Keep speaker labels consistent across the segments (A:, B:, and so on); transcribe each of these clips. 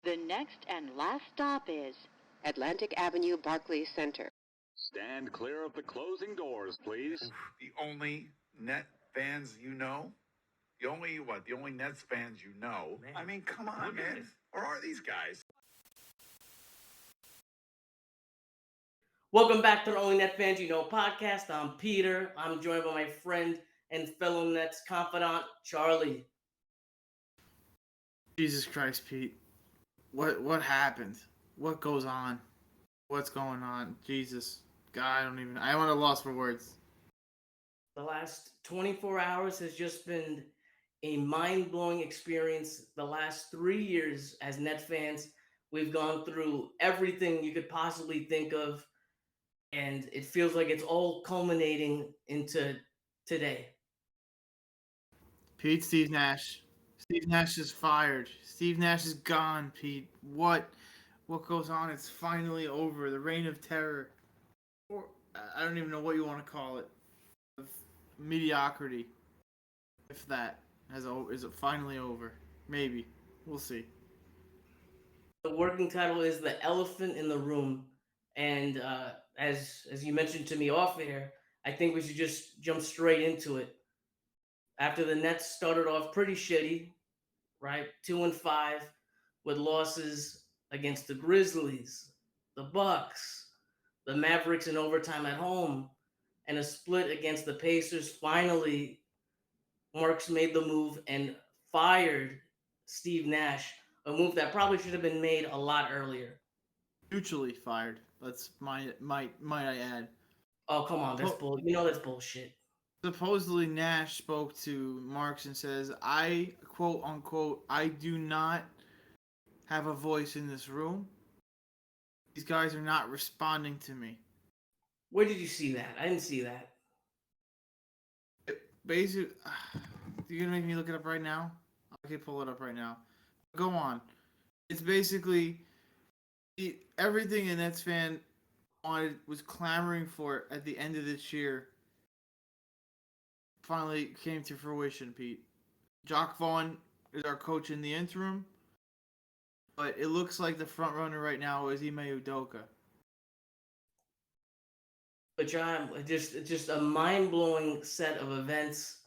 A: The next and last stop is
B: Atlantic Avenue, Barclays Center.
C: Stand clear of the closing doors, please.
D: The only net fans you know? The only Nets fans you know? Man. I mean, come on, man. Or are these guys?
E: Welcome back to the Only Net Fans You Know podcast. I'm Peter. I'm joined by my friend and fellow Nets confidant, Charlie.
F: Jesus Christ, Pete. What happened? What goes on? What's going on? Jesus. God, I'm at a loss for words.
E: The last 24 hours has just been a mind-blowing experience. The last 3 years as Net fans, we've gone through everything you could possibly think of, and it feels like it's all culminating into today.
F: Pete, Steve Nash. Steve Nash is fired. Steve Nash is gone, Pete. What goes on? It's finally over. The reign of terror. Or I don't even know what you want to call it. Of mediocrity. If that is it finally over? Maybe. We'll see.
E: The working title is The Elephant in the Room. And as you mentioned to me off air, I think we should just jump straight into it. After the Nets started off pretty shitty, right? 2-5 with losses against the Grizzlies, the Bucks, the Mavericks in overtime at home, and a split against the Pacers. Finally, Marks made the move and fired Steve Nash, a move that probably should have been made a lot earlier.
F: Mutually fired. That's might I add.
E: Oh, come on, that's bull. You know that's bullshit.
F: Supposedly Nash spoke to Marks and says, I, quote unquote, I do not have a voice in this room. These guys are not responding to me.
E: Where did you see that? I didn't see that.
F: Basically, you're going to make me look it up right now? I can pull it up right now. Go on. It's basically everything a Nets fan was clamoring for at the end of this year finally came to fruition, Pete. Jock Vaughn is our coach in the interim, but it looks like the front runner right now is Ime Udoka.
E: But John, just a mind-blowing set of events,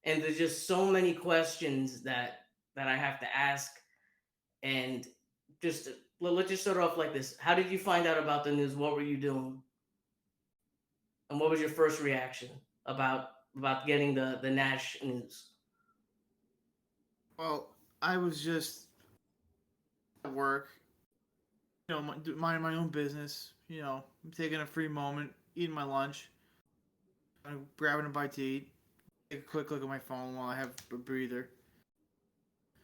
E: and there's just so many questions that I have to ask. And let's just start off like this. How did you find out about the news? What were you doing? And what was your first reaction about getting the Nash news?
F: Well, I was just at work, minding my own business. I'm taking a free moment, eating my lunch, grabbing a bite to eat, take a quick look at my phone while I have a breather.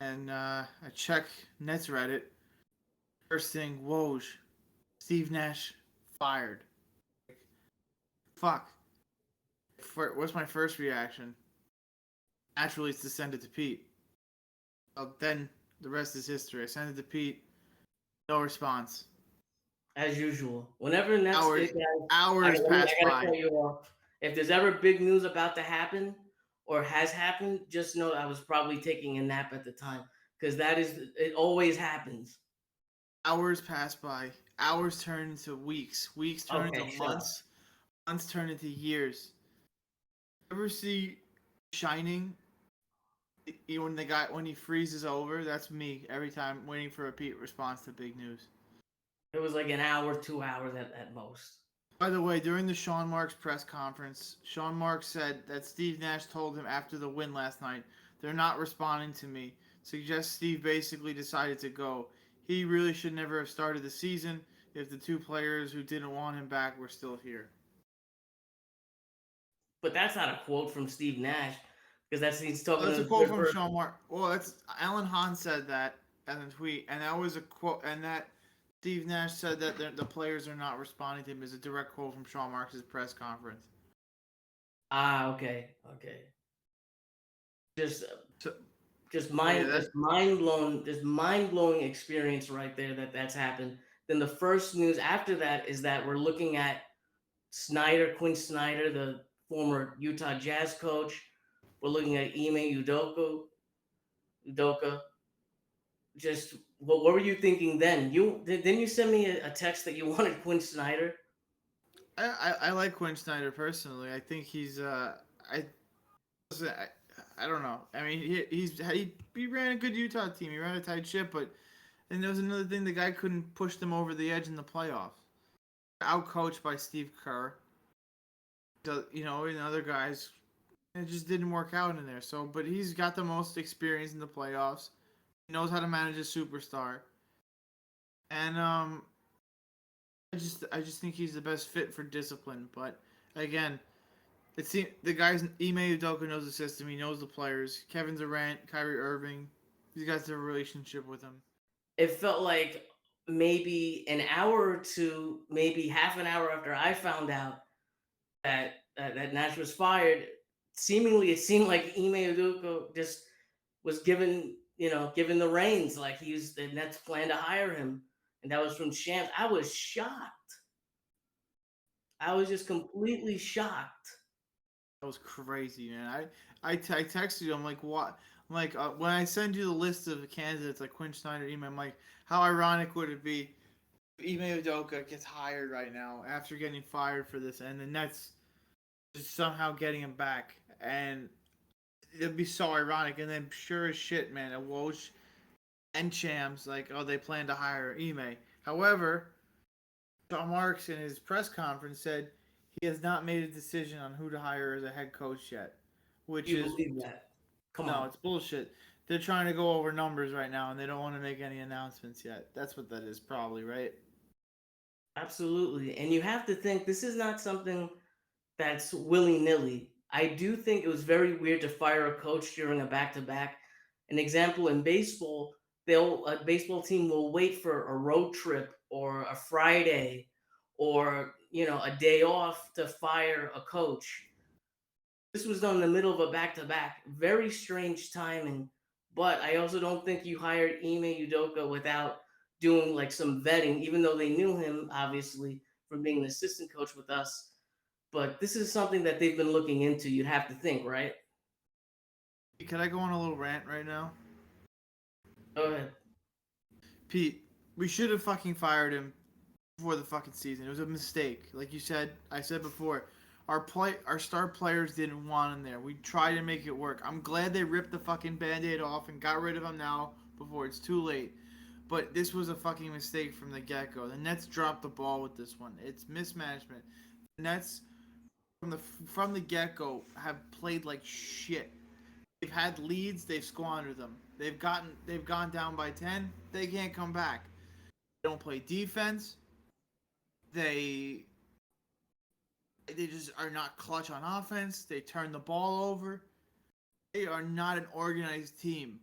F: And I check Nets Reddit. First thing, Woj, Steve Nash fired. Fuck. What's my first reaction? Naturally, it's to send it to Pete. Then the rest is history. I sent it to Pete. No response.
E: As usual. Whenever Nets
F: hours pass by.
E: I gotta cut you off. If there's ever big news about to happen or has happened, just know I was probably taking a nap at the time. Because it always happens.
F: Hours pass by. Hours turn into weeks. Weeks turn into months. Months turn into years. Ever see Shining? When he freezes over, that's me every time waiting for a Pete response to big news.
E: It was like an hour, 2 hours at most.
F: By the way, during the Sean Marks press conference, Sean Marks said that Steve Nash told him after the win last night, they're not responding to me. Suggests Steve basically decided to go. He really should never have started the season if the two players who didn't want him back were still here.
E: But that's not a quote from Steve Nash, because he's talking.
F: That's a quote from Sean Marks. Well, that's Alan Hahn said that in a tweet, and that was a quote, and that Steve Nash said that the players are not responding to him is a direct quote from Sean Marks' press conference.
E: Okay. Just mind blowing experience right there that's happened. Then the first news after that is that we're looking at Quinn Snyder, the former Utah Jazz coach. We're looking at Ime Udoka. Just what were you thinking then? Didn't you send me a text that you wanted Quinn Snyder?
F: I like Quinn Snyder personally. I think he's I listen, I don't know. I mean, he ran a good Utah team. He ran a tight ship, but and there was another thing: the guy couldn't push them over the edge in the playoffs. Outcoached by Steve Kerr. You know, and other guys, it just didn't work out in there. So, but he's got the most experience in the playoffs. He knows how to manage a superstar, and I just think he's the best fit for discipline. But again, it seems the guys Ime Udoka knows the system. He knows the players. Kevin Durant, Kyrie Irving, these guys have a relationship with him.
E: It felt like maybe an hour or two, maybe half an hour after I found out that Nash was fired, seemingly it seemed like Ime Udoka just was given the reins, like the Nets plan to hire him, and that was from Shams. I was shocked. I was just completely shocked.
F: That was crazy, man. I texted you. I'm like, what? I'm like, when I send you the list of candidates like Quinn Snyder, Ime, I'm like, how ironic would it be if Ime Udoka gets hired right now after getting fired for this, and the Nets just somehow getting him back, and it'd be so ironic. And then sure as shit, man, at Woj and Shams, like, oh, they plan to hire Ime. However, John Marks in his press conference said he has not made a decision on who to hire as a head coach yet, which
E: You
F: is
E: believe that? Come
F: no,
E: on.
F: it's bullshit. They're trying to go over numbers right now, and they don't want to make any announcements yet. That's what that is, probably, right?
E: Absolutely. And you have to think this is not something that's willy-nilly. I do think it was very weird to fire a coach during a back-to-back. An example in baseball, a baseball team will wait for a road trip or a Friday or, a day off to fire a coach. This was done in the middle of a back-to-back. Very strange timing. But I also don't think you hired Ime Udoka without doing like some vetting, even though they knew him, obviously, from being an assistant coach with us. But this is something that they've been looking into, you'd have to think, right?
F: Can I go on a little rant right now?
E: Go ahead.
F: Pete, we should have fucking fired him before the fucking season. It was a mistake. Like you said, I said before, our star players didn't want him there. We tried to make it work. I'm glad they ripped the fucking Band-Aid off and got rid of him now before it's too late. But this was a fucking mistake from the get-go. The Nets dropped the ball with this one. It's mismanagement. The Nets from the get-go have played like shit. They've had leads, they've squandered them. They've gone down by 10, they can't come back. They don't play defense. They just are not clutch on offense. They turn the ball over. They are not an organized team.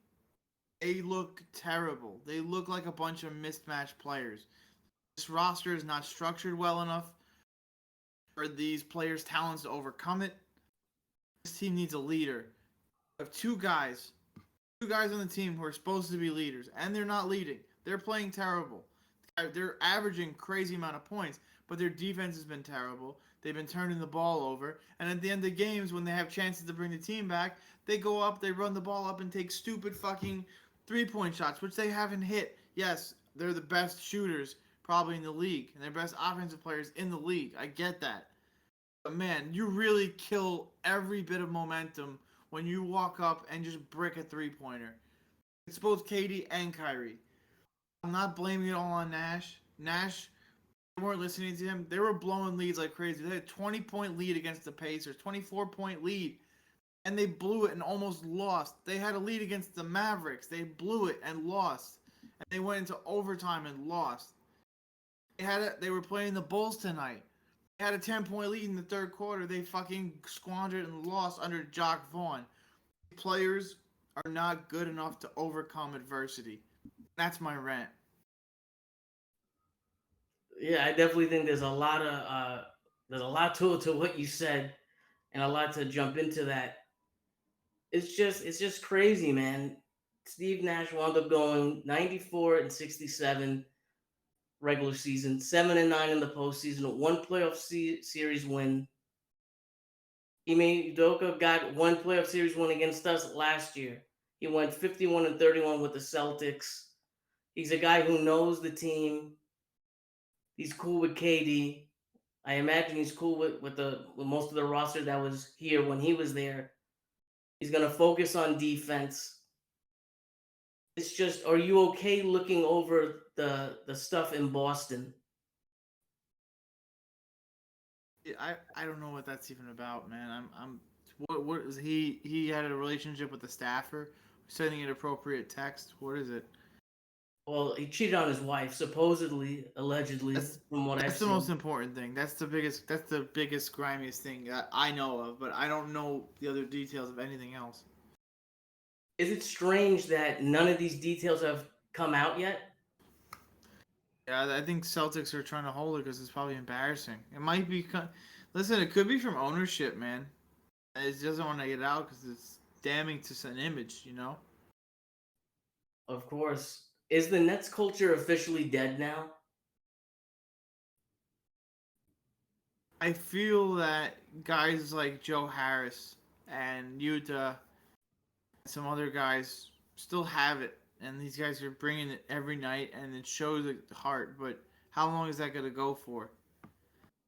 F: They look terrible. They look like a bunch of mismatched players. This roster is not structured well enough for these players' talents to overcome it. This team needs a leader. We have two guys on the team who are supposed to be leaders, and they're not leading. They're playing terrible. They're averaging crazy amount of points, but their defense has been terrible. They've been turning the ball over, and at the end of games, when they have chances to bring the team back, they go up, they run the ball up, and take stupid fucking three-point shots, which they haven't hit. Yes, they're the best shooters probably in the league, and they're best offensive players in the league. I get that. But man, you really kill every bit of momentum when you walk up and just brick a three-pointer. It's both Katie and Kyrie. I'm not blaming it all on Nash. Nash, they weren't listening to him. They were blowing leads like crazy. They had a 20-point lead against the Pacers, 24-point lead, and they blew it and almost lost. They had a lead against the Mavericks. They blew it and lost. And they went into overtime and lost. They were playing the Bulls tonight. They had a 10-point lead in the third quarter. They fucking squandered and lost under Jock Vaughn. Players are not good enough to overcome adversity. That's my rant.
E: Yeah, I definitely think there's a lot to what you said, and a lot to jump into that. It's just crazy, man. Steve Nash wound up going 94-67 regular season, 7-9 in the postseason, one playoff series win. Ime Udoka got one playoff series win against us last year. He went 51-31 with the Celtics. He's a guy who knows the team. He's cool with KD. I imagine he's cool with most of the roster that was here when he was there. He's gonna focus on defense. It's just, are you okay looking over the stuff in Boston?
F: I don't know what that's even about, man. I'm what is he had a relationship with the staffer, sending inappropriate text. What is it?
E: Well, he cheated on his wife, supposedly, allegedly,
F: That's
E: from what I've
F: that's the
E: seen.
F: most important thing. That's the biggest grimiest thing that I know of, but I don't know the other details of anything else.
E: Is it strange that none of these details have come out yet?
F: Yeah, I think Celtics are trying to hold it because it's probably embarrassing. It might be. Listen, it could be from ownership, man. It doesn't want to get out because it's damning to an image, you know.
E: Of course. Is the Nets culture officially dead now?
F: I feel that guys like Joe Harris and Utah, some other guys, still have it, and these guys are bringing it every night, and it shows the heart. But how long is that going to go for?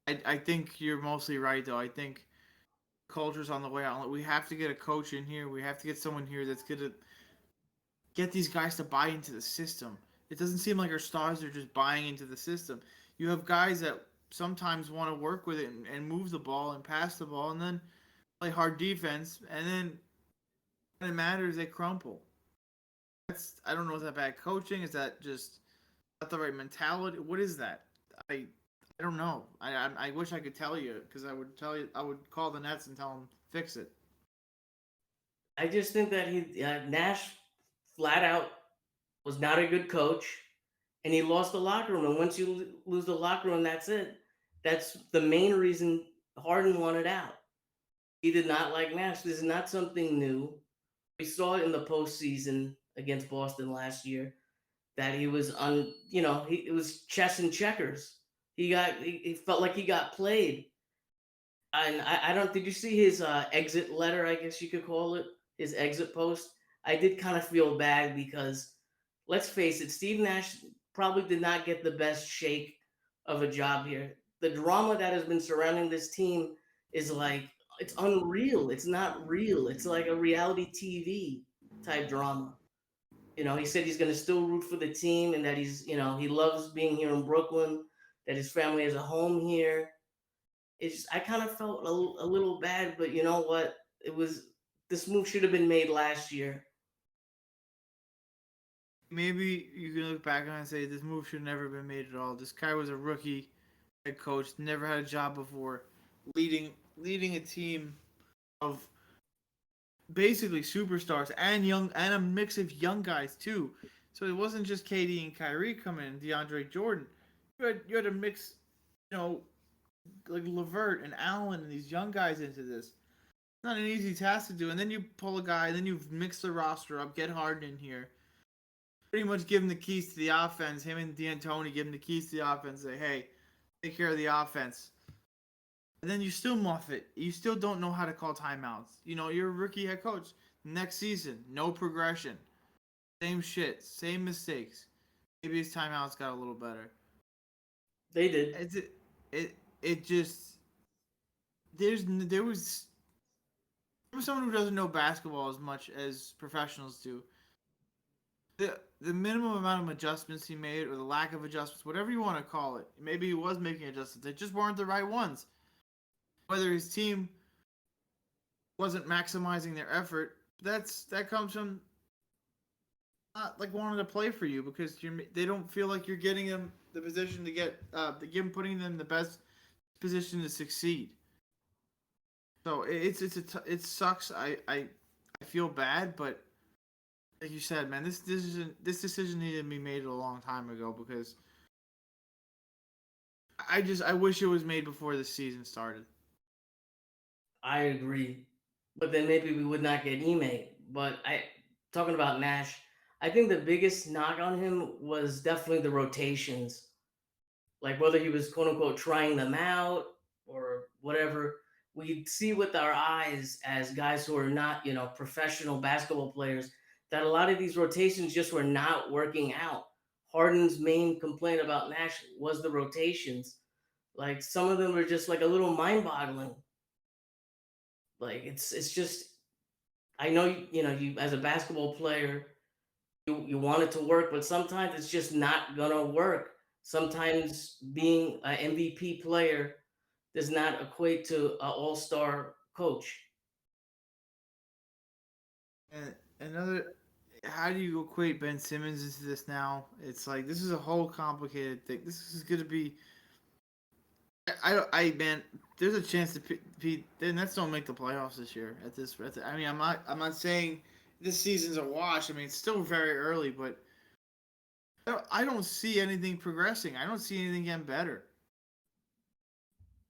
F: I think you're mostly right, though. I think culture's on the way out. We have to get a coach in here. We have to get someone here that's going to get these guys to buy into the system. It doesn't seem like our stars are just buying into the system. You have guys that sometimes want to work with it and move the ball and pass the ball and then play hard defense, and then when it matters, they crumple. I don't know, is that bad coaching? Is that just not the right mentality? What is that? I don't know. I wish I could tell you, because I would call the Nets and tell them fix it.
E: I just think that Nash flat out was not a good coach, and he lost the locker room. And once you lose the locker room, that's it. That's the main reason Harden wanted out. He did not like Nash. This is not something new. We saw it in the postseason against Boston last year that he was it was chess and checkers. He felt like he got played. And I don't, did you see his exit letter, I guess you could call it, his exit post? I did kind of feel bad because, let's face it, Steve Nash probably did not get the best shake of a job here. The drama that has been surrounding this team is like, it's unreal. It's not real. It's like a reality TV type drama. He said he's going to still root for the team and that he loves being here in Brooklyn, that his family has a home here. I kind of felt a little bad, but you know what? This move should have been made last year.
F: Maybe you can look back on it and say this move should have never been made at all. This guy was a rookie head coach, never had a job before, leading a team of basically superstars and a mix of young guys too. So it wasn't just KD and Kyrie coming in, DeAndre Jordan. You had a mix, like LeVert and Allen and these young guys into this. It's not an easy task to do. And then you pull a guy, and then you mix the roster up, get Harden in here. Pretty much give him the keys to the offense. Him and D'Antoni give him the keys to the offense. Say, hey, take care of the offense. And then you still muff it. You still don't know how to call timeouts. You're a rookie head coach. Next season, no progression. Same shit. Same mistakes. Maybe his timeouts got a little better.
E: They did.
F: It just... There was someone who doesn't know basketball as much as professionals do. The minimum amount of adjustments he made, or the lack of adjustments, whatever you want to call it, maybe he was making adjustments. They just weren't the right ones. Whether his team wasn't maximizing their effort, that comes from not like wanting to play for you because they don't feel like you're getting them the position to get putting them in the best position to succeed. So it sucks. I feel bad, but like you said, man, this decision needed to be made a long time ago because I wish it was made before the season started.
E: I agree, but then maybe we would not get Ime. But talking about Nash, I think the biggest knock on him was definitely the rotations, like whether he was quote unquote trying them out or whatever. We see with our eyes as guys who are not professional basketball players that a lot of these rotations just were not working out. Harden's main complaint about Nash was the rotations. Like some of them were just like a little mind-boggling. Like it's just I know you as a basketball player you want it to work, but sometimes it's just not gonna work. Sometimes being an MVP player does not equate to an all-star coach.
F: And another, how do you equate Ben Simmons into this now? It's like this is a whole complicated thing. This is going to be. Man, there's a chance the Nets don't make the playoffs this year. I mean, I'm not saying this season's a wash. I mean, it's still very early, but I don't see anything progressing. I don't see anything getting better.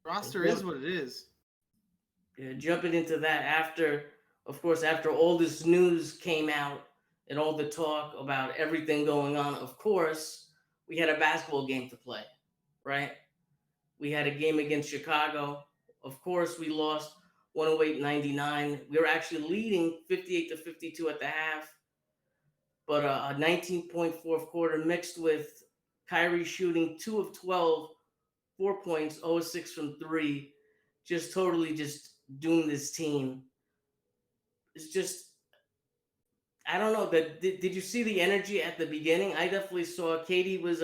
F: The roster is what it is.
E: Yeah, jumping into that of course, after all this news came out and all the talk about everything going on, of course, we had a basketball game to play, right? We had a game against Chicago. Of course, we lost 108-99. We were actually leading 58-52 at the half, but a 19-point fourth quarter mixed with Kyrie shooting 2 of 12, 4 points, 0 of 6 from 3, just totally just doomed this team. It's just, I don't know. Did you see the energy at the beginning? I definitely saw Katie was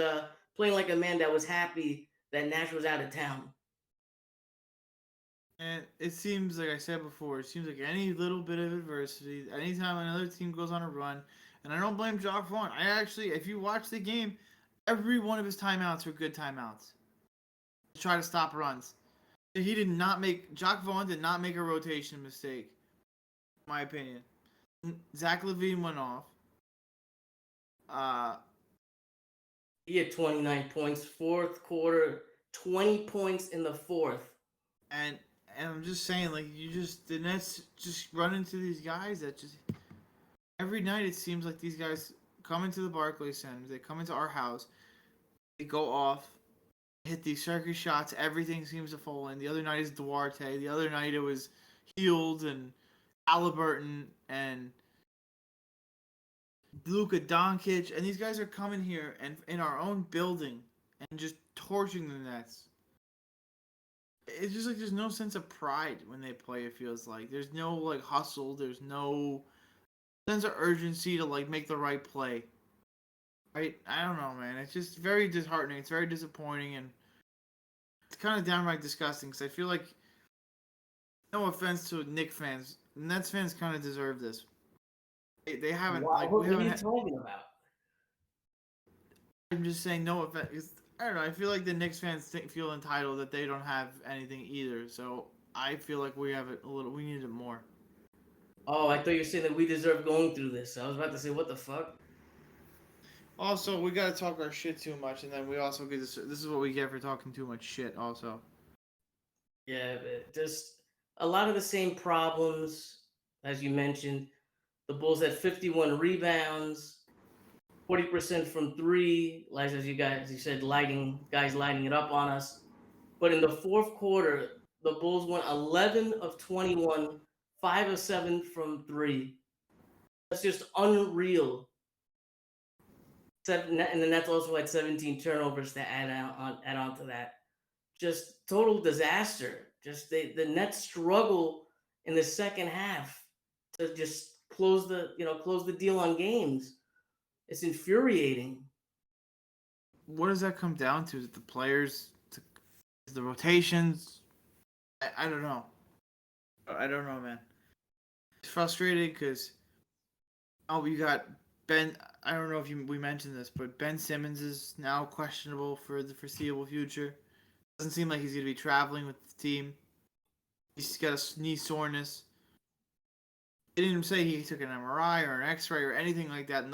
E: playing like a man that was happy that Nash was out of town.
F: And it seems, like I said before, it seems like any little bit of adversity, anytime another team goes on a run, and I don't blame Jock Vaughn. If you watch the game, every one of his timeouts were good timeouts to try to stop runs. Jock Vaughn did not make a rotation mistake, in my opinion. Zach LaVine went off.
E: He had 29 points, fourth quarter, 20 points in the fourth.
F: And I'm just saying, like, the Nets just run into these guys that just every night it seems like these guys come into the Barclays Center, they come into our house, they go off, hit these circus shots, everything seems to fall in. The other night is Duarte, the other night it was Heald and Halliburton and Luka Doncic, and these guys are coming here and in our own building and just torching the Nets. It's just like there's no sense of pride when they play. It feels like there's no like hustle. There's no sense of urgency to like make the right play. I don't know, man. It's just very disheartening. It's very disappointing, and it's kind of downright disgusting. Because I feel like, no offense to Knicks fans, Nets fans kind of deserve this. They haven't.
E: Wow,
F: Like,
E: what are you talking about?
F: I'm just saying no offense. I don't know. I feel like the Knicks fans feel entitled that they don't have anything either. So I feel like we have it a little. We need it more.
E: Oh, I thought you were saying that we deserve going through this. I was about to say, what the fuck?
F: Also, we gotta talk our shit too much, and then we also get this. This is what we get for talking too much shit. Also.
E: Yeah, just a lot of the same problems as you mentioned. The Bulls had 51 rebounds, 40% from three, like as you said, guys lighting it up on us. But in the fourth quarter, the Bulls went 11 of 21, 5 of 7 from three. That's just unreal. And the Nets also had 17 turnovers to add on to that. Just total disaster. Just the Nets struggle in the second half to just close the deal on games. It's infuriating.
F: What does that come down to? Is it the players? Is the rotations? I don't know. I don't know, man. It's frustrating because we got Ben. I don't know if we mentioned this, but Ben Simmons is now questionable for the foreseeable future. Doesn't seem like he's going to be traveling with the team. He's got a knee soreness. They didn't say he took an MRI or an X-ray or anything like that.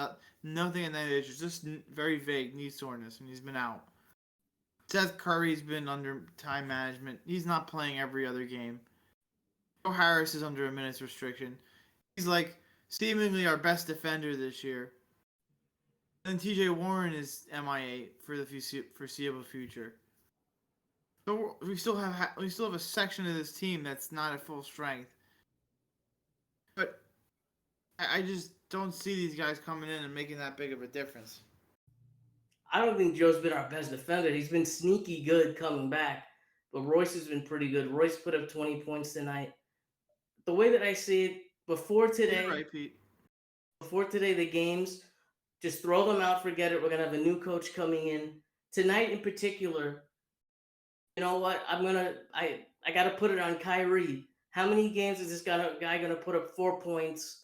F: Nothing in that age. It's just very vague knee soreness, and he's been out. Seth Curry's been under time management. He's not playing every other game. Joe Harris is under a minutes restriction. He's like seemingly our best defender this year. And TJ Warren is MIA for the foreseeable future. So we still have a section of this team that's not at full strength. But I just don't see these guys coming in and making that big of a difference.
E: I don't think Joe's been our best defender. He's been sneaky good coming back, but Royce has been pretty good. Royce put up 20 points tonight. The way that I see it, before
F: You're
E: today,
F: right, Pete.
E: the games, just throw them out, forget it. We're gonna have a new coach coming in. Tonight in particular, you know what? I gotta put it on Kyrie. How many games is this guy gonna put up 4 points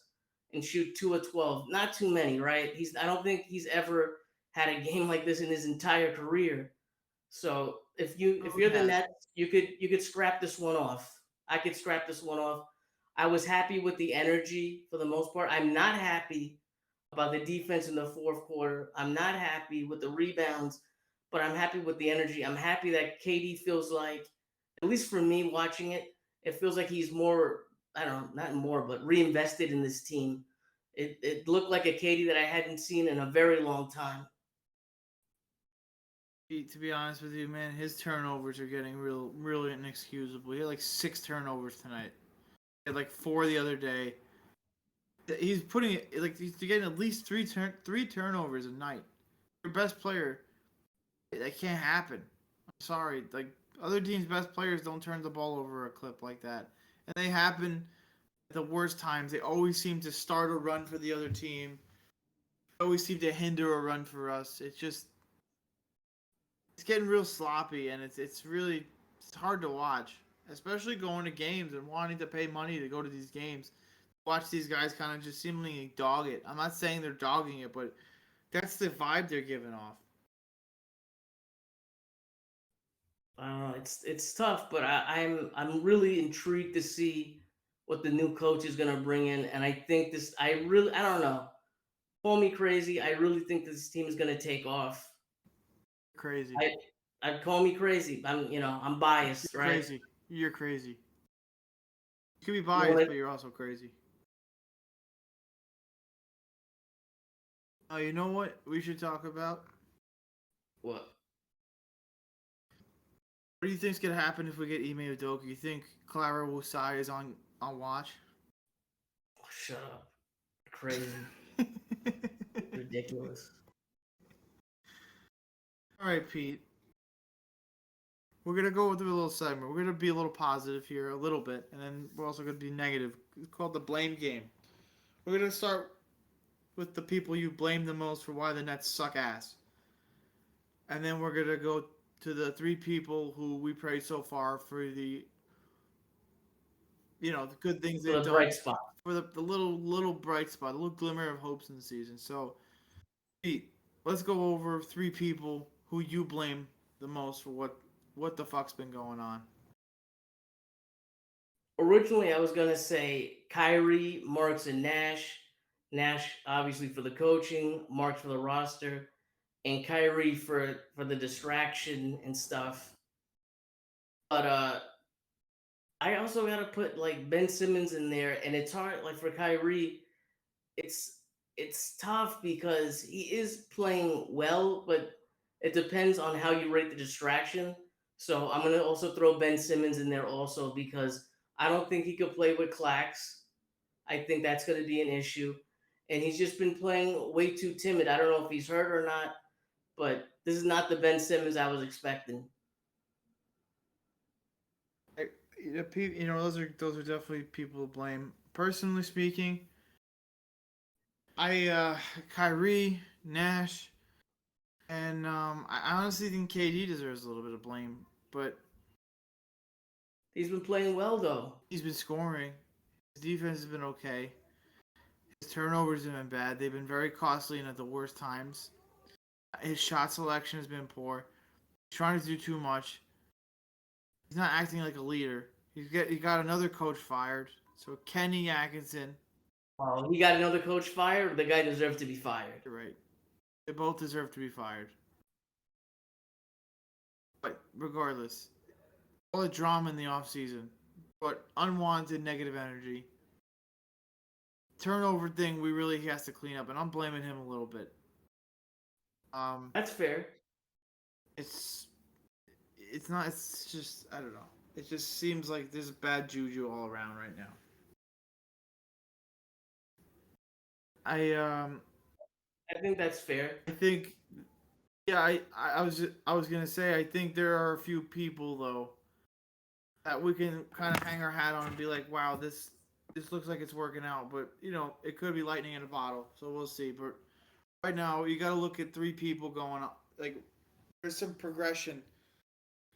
E: and shoot 2 of 12? Not too many, right? I don't think he's ever had a game like this in his entire career. So if
F: Oh, he
E: you're the
F: has.
E: Nets, you could scrap this one off. I could scrap this one off. I was happy with the energy for the most part. I'm not happy about the defense in the fourth quarter. I'm not happy with the rebounds, but I'm happy with the energy. I'm happy that KD feels like, at least for me watching it, it feels like he's more, I don't know, not more, but reinvested in this team. It looked like a KD that I hadn't seen in a very long time.
F: Pete, to be honest with you, man, his turnovers are getting really inexcusable. He had like 6 turnovers tonight. He had like 4 the other day. He's putting it like he's getting at least three turnovers a night. Your best player, that can't happen. I'm sorry. Like other teams' best players don't turn the ball over a clip like that, and they happen at the worst times. They always seem to start a run for the other team. They always seem to hinder a run for us. It's getting real sloppy, and it's hard to watch, especially going to games and wanting to pay money to go to these games. Watch these guys kind of just seemingly dog it. I'm not saying they're dogging it, but that's the vibe they're giving off.
E: I don't know. It's tough, but I'm really intrigued to see what the new coach is gonna bring in, and I think this. I don't know. Call me crazy. I really think this team is gonna take off.
F: Crazy.
E: I I call me crazy. I'm biased,
F: You're
E: right?
F: crazy. You're crazy. You can be
E: You
F: biased,
E: wanna
F: but you're also crazy. Oh, you know what we should talk about?
E: what?
F: What do you think's gonna happen if we get Ime Udoka? You think Clara Wusai is on watch?
E: Oh, shut up. Crazy. Ridiculous.
F: All right, Pete. We're gonna go through a little segment. We're gonna be a little positive here, a little bit, and then we're also gonna be negative. It's called the blame game. We're gonna start with the people you blame the most for why the Nets suck ass, and then we're gonna go to the 3 people who we praise so far for the good things
E: For
F: they've
E: the
F: done,
E: bright spot.
F: for the little bright spot, a little glimmer of hopes in the season. So, Pete, let's go over 3 people who you blame the most for what the fuck's been going on.
E: Originally, I was gonna say Kyrie, Marks, and Nash. Nash, obviously, for the coaching, Marks for the roster, and Kyrie for the distraction and stuff. But I also gotta put like Ben Simmons in there, and it's hard. Like for Kyrie, it's it's tough because he is playing well, but it depends on how you rate the distraction. So I'm gonna also throw Ben Simmons in there also because I don't think he could play with Clax. I think that's gonna be an issue, and he's just been playing way too timid. I don't know if he's hurt or not, but this is not the Ben Simmons I was expecting.
F: Those are definitely people to blame. Personally speaking, I Kyrie, Nash, and I honestly think KD deserves a little bit of blame, but
E: He's been playing well though.
F: he's been scoring. His defense has been okay. His turnovers have been bad. They've been very costly and at the worst times. His shot selection has been poor. He's trying to do too much. He's not acting like a leader. He got another coach fired. So Kenny Atkinson,
E: Oh, he got another coach fired. The guy deserves to be fired.
F: you're right. They both deserve to be fired. But regardless, all the drama in the offseason, but unwanted negative energy. Turnover thing we really has to clean up, and I'm blaming him a little bit.
E: That's fair.
F: It's it's not. It's just I don't know. It just seems like there's bad juju all around right now. I
E: I think that's fair.
F: I think Yeah, I was gonna say I think there are a few people though that we can kind of hang our hat on and be like, wow, this looks like it's working out, but it could be lightning in a bottle, so we'll see. But right now, you got to look at three people going on. Like, there's some progression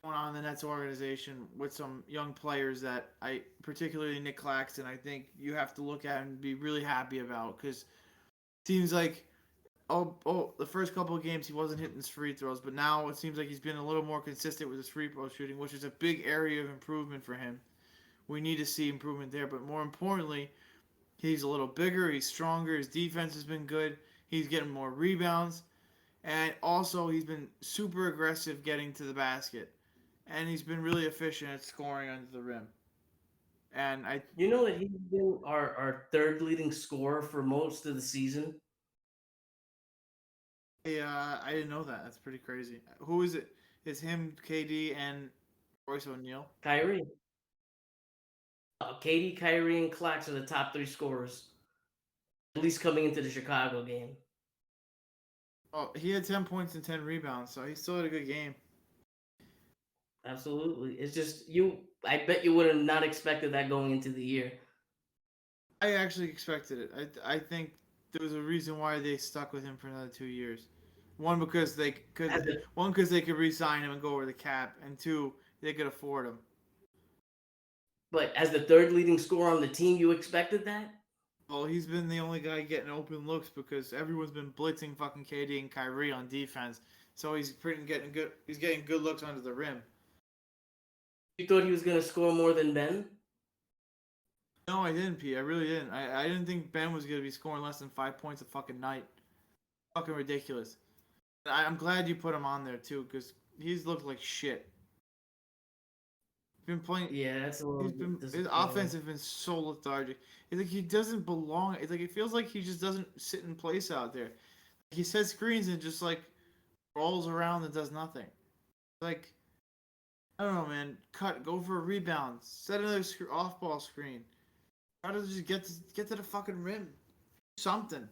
F: going on in the Nets organization with some young players that particularly Nick Claxton, I think you have to look at and be really happy about because it seems like the first couple of games he wasn't hitting his free throws, but now it seems like he's been a little more consistent with his free throw shooting, which is a big area of improvement for him. We need to see improvement there, but more importantly, he's a little bigger, he's stronger, his defense has been good, he's getting more rebounds, and also he's been super aggressive getting to the basket, and he's been really efficient at scoring under the rim. And
E: You know that he's been our third leading scorer for most of the season.
F: I didn't know that. That's pretty crazy. Who is it? It's him, KD, and Royce O'Neal.
E: Kyrie. KD, Kyrie, and Clax are the top three scorers, at least coming into the Chicago game.
F: Oh, he had 10 points and 10 rebounds, so he still had a good game.
E: Absolutely. It's just I bet you would have not expected that going into the year.
F: I actually expected it. I think there was a reason why they stuck with him for another 2 years. One because they could re-sign him and go over the cap, and two, they could afford him.
E: But as the third leading scorer on the team, you expected that?
F: Well, he's been the only guy getting open looks because everyone's been blitzing fucking KD and Kyrie on defense. So he's getting good. He's getting good looks under the rim.
E: You thought he was going to score more than Ben?
F: No, I didn't, Pete. I really didn't. I didn't think Ben was going to be scoring less than 5 points a fucking night. Fucking ridiculous. I'm glad you put him on there, too, because he's looked like shit. He's been playing...
E: Yeah, that's a little
F: his offense has been so lethargic. It's like he doesn't belong. It's like it feels like he just doesn't sit in place out there. He sets screens and just, like, rolls around and does nothing. Like... I don't know, man. Go for a rebound. Set another off-ball screen. Try to just get to the fucking rim. Something.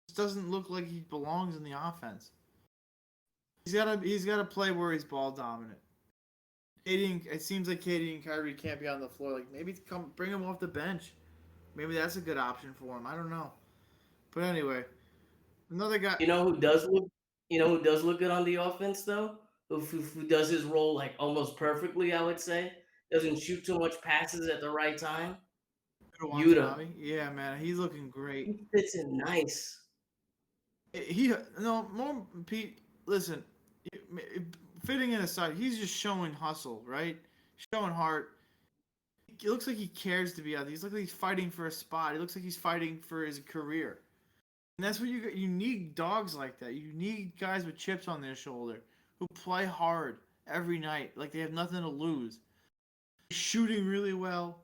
F: This doesn't look like he belongs in the offense. He's gotta play where he's ball dominant. It seems like KD and Kyrie can't be on the floor. Like maybe bring him off the bench. Maybe that's a good option for him. I don't know. But anyway, another guy.
E: You know who does look good on the offense though? Who does his role like almost perfectly, I would say. Doesn't shoot too much passes at the right time. Udoka.
F: Yeah, man, he's looking great.
E: He fits in nice.
F: More Pete. Listen, fitting in aside, he's just showing hustle, right? Showing heart. It looks like he cares to be out there. He looks like he's fighting for a spot. He looks like he's fighting for his career. And that's what you need dogs like that. You need guys with chips on their shoulder who play hard every night, like they have nothing to lose. He's shooting really well.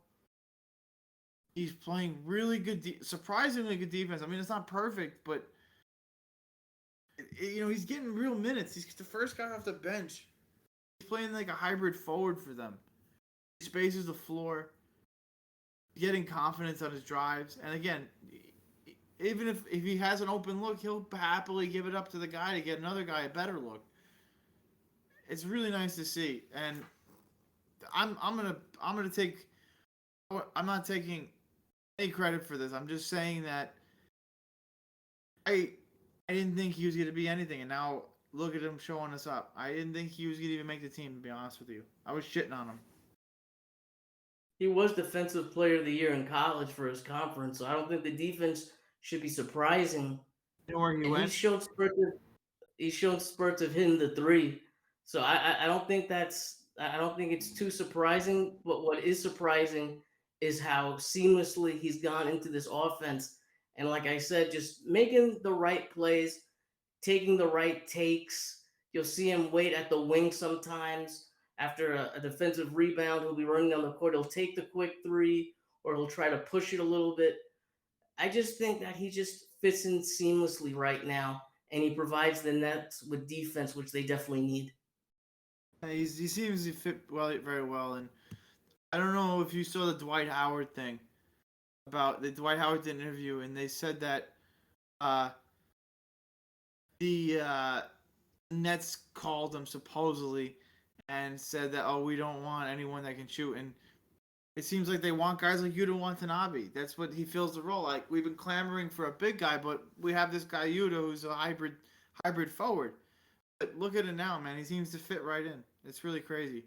F: He's playing really good, surprisingly good defense. I mean, it's not perfect, but he's getting real minutes. He's the first guy off the bench. He's playing like a hybrid forward for them. He spaces the floor. He's getting confidence on his drives. And again, even if he has an open look, he'll happily give it up to the guy to get another guy a better look. It's really nice to see. And I'm not taking any credit for this. I'm just saying that I didn't think he was going to be anything, and now look at him showing us up. I didn't think he was going to even make the team, to be honest with you. I was shitting on him.
E: He was Defensive Player of the Year in college for his conference, so I don't think the defense should be surprising.
F: You know where he went?
E: He's shown spurts of hitting the three, so I don't think it's too surprising. But what is surprising is how seamlessly he's gone into this offense. And like I said, just making the right plays, taking the right takes. You'll see him wait at the wing sometimes after a defensive rebound. He'll be running down the court. He'll take the quick three, or he'll try to push it a little bit. I just think that he just fits in seamlessly right now, and he provides the Nets with defense, which they definitely need.
F: He seems to fit very well, and I don't know if you saw the Dwight Howard thing about the Dwight Howard did an interview, and they said that Nets called him supposedly and said that, oh, we don't want anyone that can shoot. And it seems like they want guys like Yuta Watanabe. That's what he fills the role. Like, we've been clamoring for a big guy, but we have this guy Yuta who's a hybrid forward. But look at it now, man. He seems to fit right in. It's really crazy.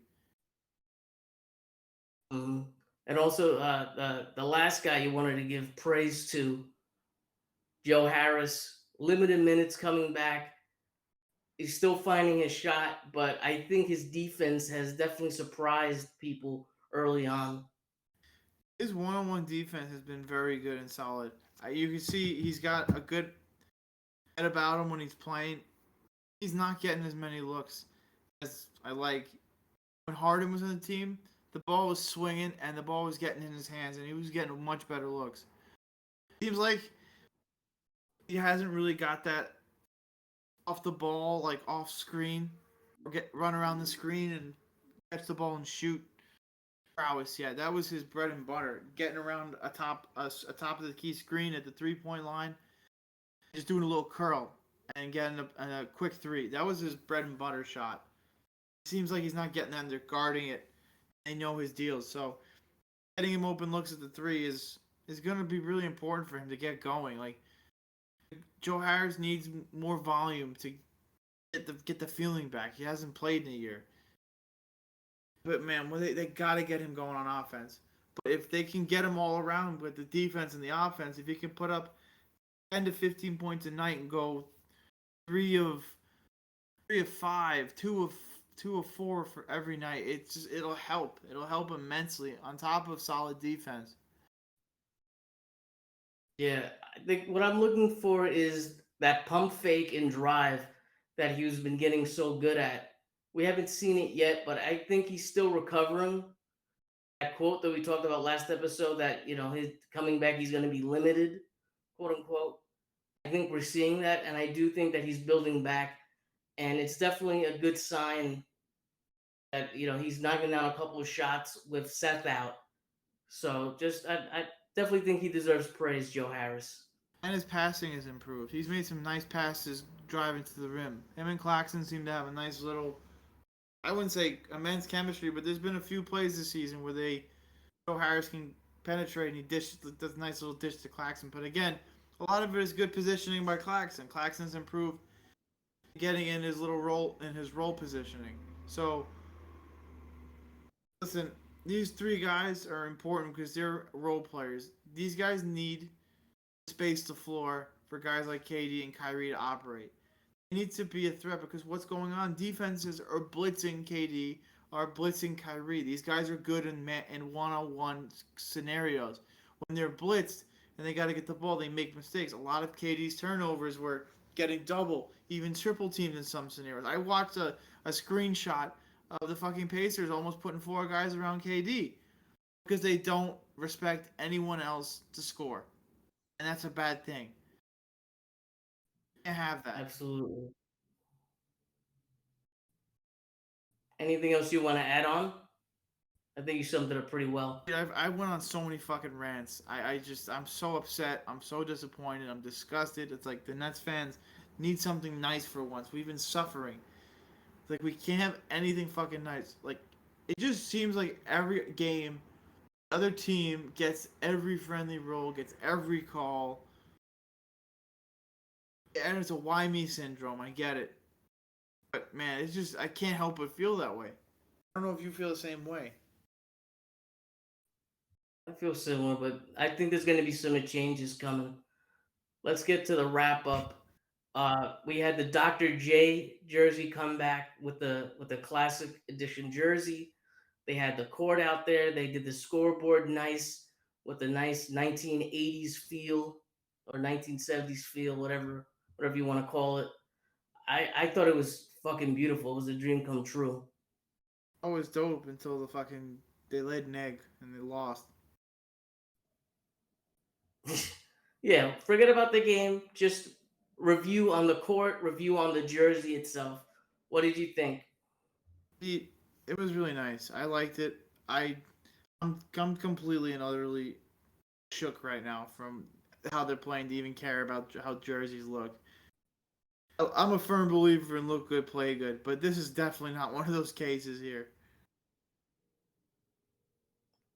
E: Mhm. And also, the last guy you wanted to give praise to, Joe Harris, limited minutes coming back. He's still finding his shot, but I think his defense has definitely surprised people early on.
F: His one-on-one defense has been very good and solid. You can see he's got a good head about him when he's playing. He's not getting as many looks as I like. When Harden was on the team, the ball was swinging and the ball was getting in his hands, and he was getting much better looks. Seems like he hasn't really got that off the ball, like off screen, or run around the screen and catch the ball and shoot prowess. Yeah, that was his bread and butter. Getting around atop of the key screen at the 3-point line, just doing a little curl and getting a quick three. That was his bread and butter shot. Seems like he's not getting that. They're guarding it. They know his deals. So getting him open looks at the three is going to be really important for him to get going. Like, Joe Harris needs more volume to get the feeling back. He hasn't played in a year. But man, they got to get him going on offense. But if they can get him all around with the defense and the offense, if he can put up 10 to 15 points a night and go 3 of 5, 2 of 4 for every night, it'll help. It'll help immensely on top of solid defense.
E: Yeah, I think what I'm looking for is that pump fake and drive that he's been getting so good at. We haven't seen it yet, but I think he's still recovering. That quote that we talked about last episode, that his coming back, he's going to be limited, quote unquote. I think we're seeing that, and I do think that he's building back, and it's definitely a good sign that he's knocking down a couple of shots with Seth out. So I definitely think he deserves praise, Joe Harris.
F: And his passing has improved. He's made some nice passes driving to the rim. Him and Claxton seem to have a nice little, I wouldn't say immense chemistry, but there's been a few plays this season where Joe Harris can penetrate and he does a nice little dish to Claxton. But again, a lot of it is good positioning by Claxton. Claxton's improved getting in his role positioning. So listen, these three guys are important because they're role players. These guys need space the floor for guys like KD and Kyrie to operate. They need to be a threat because what's going on? Defenses are blitzing KD, are blitzing Kyrie. These guys are good in one-on-one scenarios. When they're blitzed and they got to get the ball, they make mistakes. A lot of KD's turnovers were getting double, even triple teamed in some scenarios. I watched a screenshot of the fucking Pacers almost putting 4 guys around KD because they don't respect anyone else to score. And that's a bad thing. You can't have that.
E: Absolutely. Anything else you want to add on? I think you summed it up pretty well.
F: I went on so many fucking rants. I'm so upset. I'm so disappointed. I'm disgusted. It's like the Nets fans need something nice for once. We've been suffering. Like, we can't have anything fucking nice. Like, it just seems like every game, the other team gets every friendly roll, gets every call. And it's a why me syndrome. I get it. But, man, it's just, I can't help but feel that way. I don't know if you feel the same way.
E: I feel similar, but I think there's going to be some changes coming. Let's get to the wrap up. We had the Dr. J jersey come back with the classic edition jersey. They had the court out there. They did the scoreboard nice with a nice 1980s feel or 1970s feel, whatever you want to call it. I thought it was fucking beautiful. It was a dream come true.
F: I was dope until they laid an egg and they lost.
E: Yeah, forget about the game. Just review on the court, review on the jersey itself. What did you think?
F: It was really nice. I liked it. I'm completely and utterly shook right now from how they're playing to even care about how jerseys look. I'm a firm believer in look good, play good, but this is definitely not one of those cases here.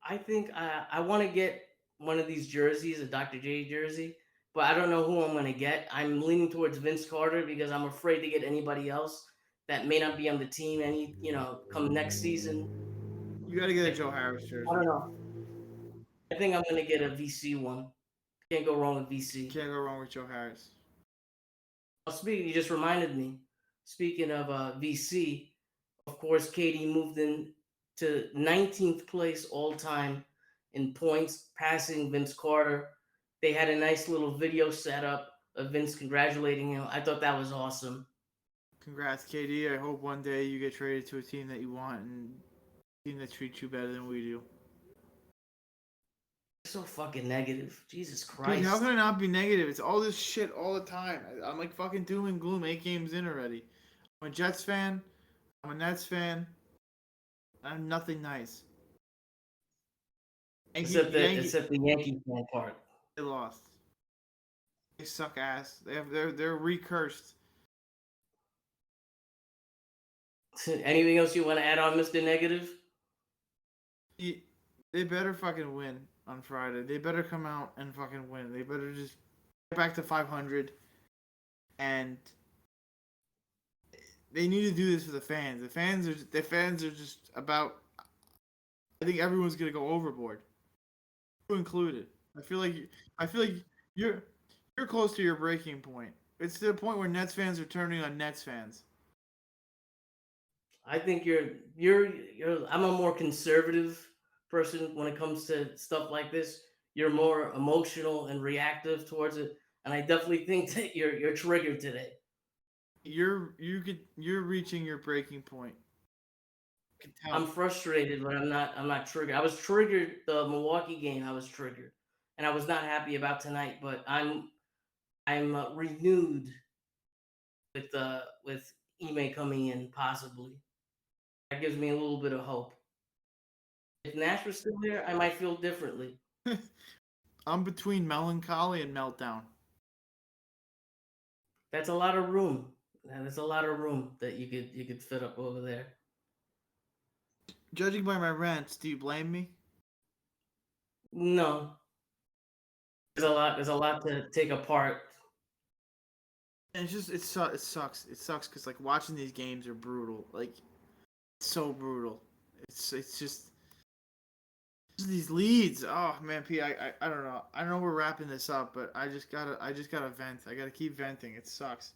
E: I think I want to get one of these jerseys, a Dr. J jersey, but I don't know who I'm going to get. I'm leaning towards Vince Carter because I'm afraid to get anybody else that may not be on the team come next season.
F: You got to get a Joe Harris jersey.
E: I don't know. I think I'm going to get a VC one. Can't go wrong with VC.
F: Can't go wrong with Joe Harris.
E: Speaking, you just reminded me. Speaking of VC, of course, Katie moved in to 19th place all time in points, passing Vince Carter. They had a nice little video set up of Vince congratulating him. I thought that was awesome.
F: Congrats, KD. I hope one day you get traded to a team that you want and a team that treats you better than we do.
E: So fucking negative. Jesus Christ.
F: Dude, how can I not be negative? It's all this shit all the time. I'm like fucking doom and gloom 8 games in already. I'm a Jets fan. I'm a Nets fan. I'm nothing nice.
E: Except the Yankee fan part.
F: They lost. They suck ass. They're recursed.
E: Anything else you want to add on, Mr. Negative?
F: They better fucking win on Friday. They better come out and fucking win. They better just get back to 500. And they need to do this for the fans. The fans are just about. I think everyone's gonna go overboard, you included. I feel like you're close to your breaking point. It's to the point where Nets fans are turning on Nets fans.
E: I think I'm a more conservative person when it comes to stuff like this. You're more emotional and reactive towards it, and I definitely think that you're triggered today.
F: You're reaching your breaking point.
E: I'm frustrated, but I'm not triggered. I was triggered the Milwaukee game. I was triggered, and I was not happy about tonight. But I'm renewed with Ime coming in possibly. That gives me a little bit of hope. If Nash was still there, I might feel differently.
F: I'm between melancholy and meltdown.
E: That's a lot of room. That's a lot of room that you could fit up over there.
F: Judging by my rants, do you blame me?
E: No. There's a lot to take apart.
F: And it sucks. It sucks because like watching these games are brutal. Like so brutal. It's just these leads. Oh man, P, I don't know. I know we're wrapping this up, but I just gotta vent. I gotta keep venting. It sucks.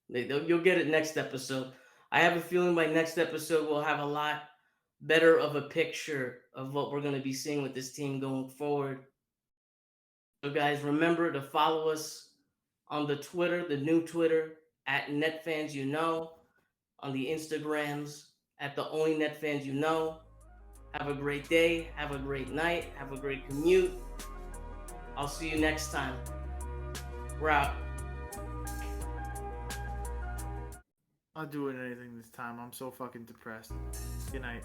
E: You'll get it next episode. I have a feeling by next episode we'll have a lot better of a picture of what we're going to be seeing with this team going forward. So guys, remember to follow us on the Twitter, the new Twitter, at NetFansYouKnow, on the Instagrams, at the OnlyNetsFansYouKnow. Have a great day. Have a great night. Have a great commute. I'll see you next time. We're out.
F: Not doing anything this time. I'm so fucking depressed. Good night.